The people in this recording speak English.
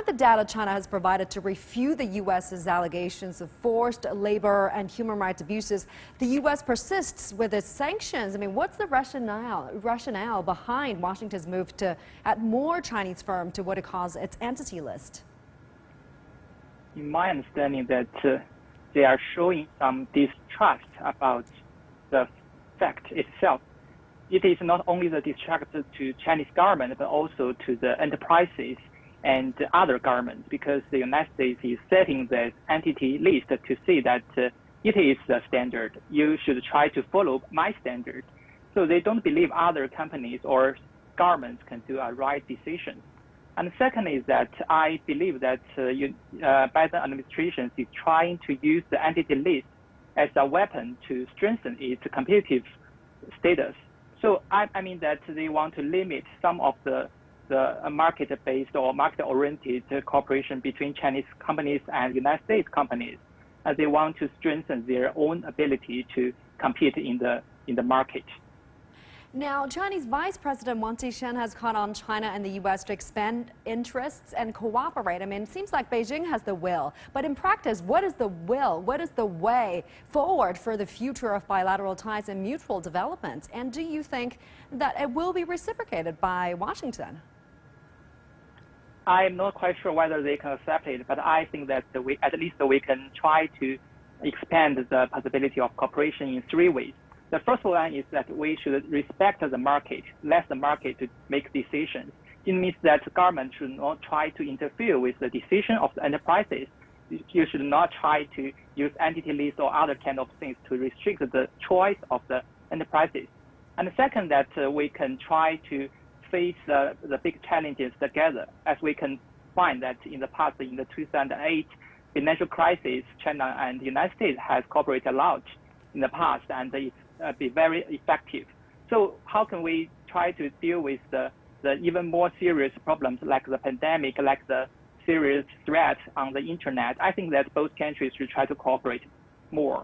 Despite the data China has provided to refute the U.S.'s allegations of forced labor and human rights abuses, the U.S. persists with its sanctions. I mean, what's the rationale behind Washington's move to add more Chinese firms to what it calls its entity list? In my understanding, that they are showing some distrust about the fact itself. It is not only the distrust to Chinese government, but also to the enterprises and other governments, because the United States is setting the entity list to see that it is the standard. You should try to follow my standard. So they don't believe other companies or governments can do a right decision. And second is that I believe that Biden administration is trying to use the entity list as a weapon to strengthen its competitive status. So I mean that they want to limit some of the market-based or market-oriented cooperation between Chinese companies and United States companies, as they want to strengthen their own ability to compete in the market. Now, Chinese Vice President Wang Qishan has called on China and the U.S. to expand interests and cooperate. I mean, it seems like Beijing has the will. But in practice, what is the will? What is the way forward for the future of bilateral ties and mutual development? And do you think that it will be reciprocated by Washington? I'm not quite sure whether they can accept it, but I think that at least we can try to expand the possibility of cooperation in three ways. The first one is that we should respect the market, let the market to make decisions. It means that the government should not try to interfere with the decision of the enterprises. You should not try to use entity lists or other kind of things to restrict the choice of the enterprises. And the second, that we can try to face the big challenges together, as we can find that in the past, in the 2008 financial crisis, China and the United States has cooperated a lot in the past, and it's be very effective. So how can we try to deal with the even more serious problems like the pandemic, like the serious threat on the internet? I think that both countries should try to cooperate more.